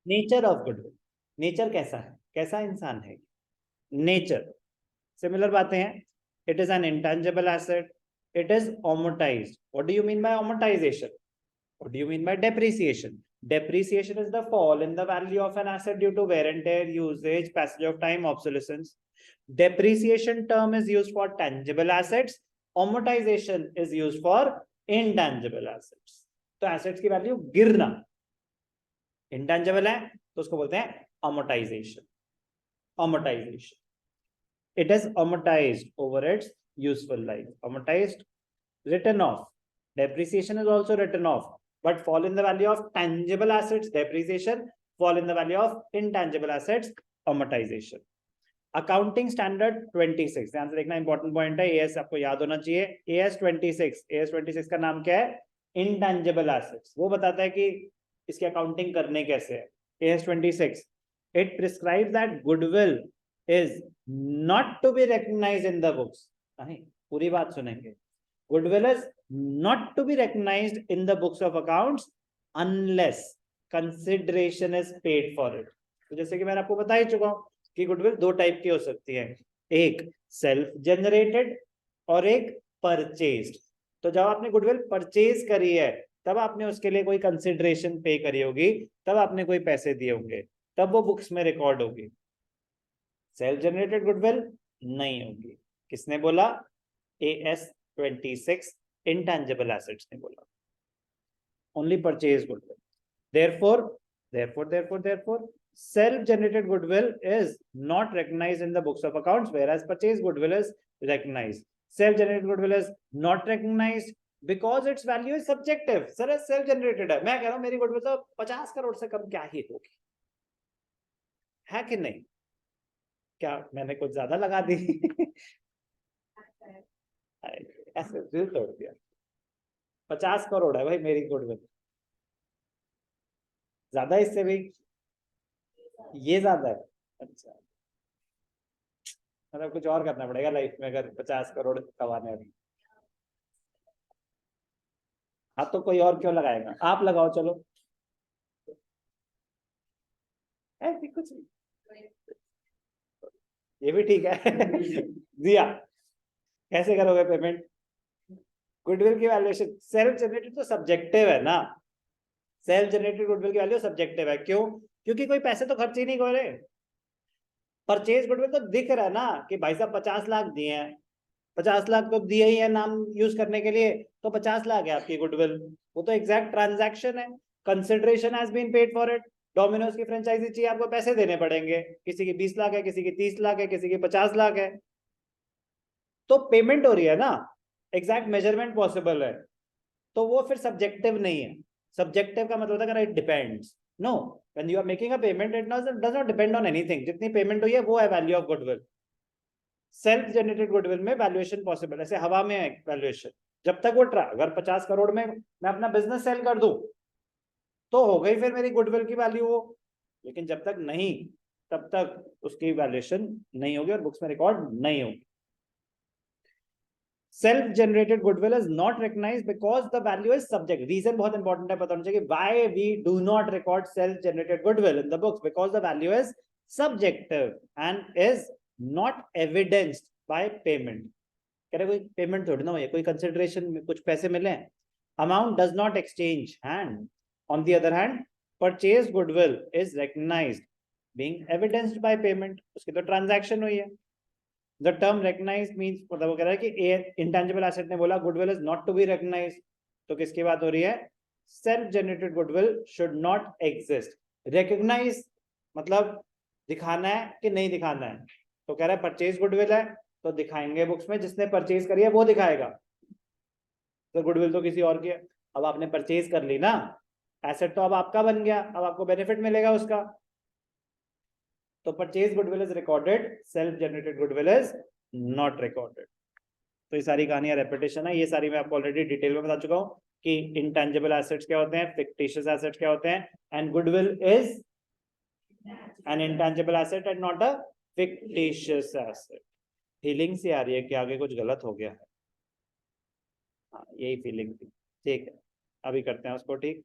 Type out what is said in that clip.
Nature of goodwill, nature कैसा है, कैसा इंसान है, नेचर। सिमिलर बातें हैं। It is an intangible asset, it is amortized. What do you mean by amortization? What do you mean by depreciation? Depreciation is the fall in the value of an asset due to wear and tear, usage, passage of time, obsolescence. Depreciation term is used for tangible assets. Amortization is used for intangible assets. तो assets की value गिरना, intangible है तो उसको बोलते हैं amortization. Amortization. It is amortized over its useful life. Amortized, written off. Depreciation is also written off, but fall in the value of tangible assets, depreciation. Fall in the value of intangible assets, amortization. Accounting standard 26, ध्यान से देखना, important point है, as आपको याद होना चाहिए। As 26 का नाम क्या है? Intangible assets. वो बताता है कि इसकी अकाउंटिंग करने कैसे है। AS 26 it prescribes that goodwill is not to be recognised in the books. नहीं, पूरी बात सुनेंगे। Goodwill is not to be recognised in the books of accounts unless consideration is paid for it. तो जैसे कि मैंने आपको बता ही चुका हूं कि गुडविल दो टाइप की हो सकती है, एक सेल्फ जनरेटेड और एक परचेज्ड। तो जब आपने गुडविल परचेज करी है तब आपने उसके लिए कोई कंसिडरेशन पे करी होगी, तब आपने कोई पैसे दिए होंगे, तब वो बुक्स में रिकॉर्ड होगी। सेल्फ जनरेटेड गुडविल नहीं होगी। किसने बोला? AS 26 इंटेंजिबल एसेट्स ने बोला। Only purchase goodwill. Therefore, self-generated goodwill is not recognized in the books of accounts, whereas purchase goodwill is recognized. Self-generated goodwill is not recognized because its value is subjective. Sir self-generated है, मैं कह रहा हूँ मेरी goodwill तो 50 करोड़ से कम क्या ही होगी, है कि नहीं? क्या मैंने कुछ ज्यादा लगा दी? ऐसे दिल तोड़ दिया। 50 करोड़ है भाई मेरी गुडविल, ज्यादा इससे भी, ये ज्यादा है। अच्छा, मतलब कुछ और करना पड़ेगा लाइफ में अगर 50 करोड़ कमाने हैं। हाँ तो कोई और क्यों लगाएगा, आप लगाओ चलो। ऐसी कुछ ये भी ठीक है। दिया, कैसे करोगे पेमेंट? गुडविल की वैल्यूएशन सेल्फ जनरेटेड तो सब्जेक्टिव है ना। सेल्फ जनरेटेड गुडविल की वैल्यू सब्जेक्टिव है, क्यों? क्योंकि कोई पैसे तो खर्च ही नहीं कर रहे। परचेज गुडविल तो दिख रहा है ना कि भाई साहब 50 लाख दिए हैं, 50 लाख तो दिए ही है नाम यूज करने के लिए, तो 50 लाख है आपकी गुडविल। वो तो एग्जैक्ट ट्रांजैक्शन है। Consideration has been paid for it. Domino's की फ्रेंचाइजी चाहिए, आपको पैसे देने पड़ेंगे, किसी की 20 लाख है, किसी की 30 लाख है, किसी की 50 लाख है, तो पेमेंट हो रही है ना, एग्जैक्ट मेजरमेंट पॉसिबल है। तो वो फिर सब्जेक्टिव नहीं है। सब्जेक्टिव का मतलब होता है it depends. No, when you are making a payment it does not depend on anything. जितनी पेमेंट हुई है वो है value of goodwill. Self generated goodwill में वैल्यूएशन पॉसिबल, ऐसे हवा में है वैल्यूएशन। जब तक वो अगर 50 करोड़ में मैं अपना बिजनेस सेल कर दूं तो हो गई फिर मेरी गुडविल की वैल्यू वो, लेकिन जब तक नहीं तब तक उसकी वैल्यूएशन नहीं होगी और बुक्स में रिकॉर्ड नहीं होगी। Self generated goodwill is not recognised because the value is subject. Reason बहुत इंपॉर्टेंट है, पता होना चाहिए why we do not record self generated goodwill in the books, because the value is subjective and is not evidenced by payment. कह रहे कोई payment थोड़ी ना हुई, कोई कंसिडरेशन में कुछ पैसे मिले, amount does not exchange hand. On the other hand purchase goodwill is recognised being evidenced by payment, उसकी तो ट्रांजैक्शन हुई है। The term recognized means, मतलब वो कह रहा है कि इंटेंजिबल एसेट ने बोला goodwill is not to be recognised, तो किसकी बात हो रही है? Self generated goodwill should not exist. Recognise मतलब दिखाना है कि नहीं दिखाना है, तो कह रहा है परचेज गुडविल है तो दिखाएंगे बुक्स में, जिसने परचेज करी है वो दिखाएगा। तो गुडविल तो किसी और की है, अब आपने परचेज कर ली ना, एसेट तो अब आपका बन गया, अब आपको बेनिफिट मिलेगा उसका। तो purchase goodwill is recorded, self generated goodwill is not recorded. तो ये सारी कहानियां रेपिटेशन है, ये सारी मैं आपको ऑलरेडी डिटेल में बता चुका हूं कि इंटेंजिबल एसेट्स क्या होते हैं, फिक्टिशियस एसेट्स क्या होते हैं, and goodwill is an intangible asset and not a fictitious asset. Feeling से आ रही है कि आगे कुछ गलत हो गया है? हाँ, यही फीलिंग थी। ठीक है, अभी करते हैं उसको ठीक।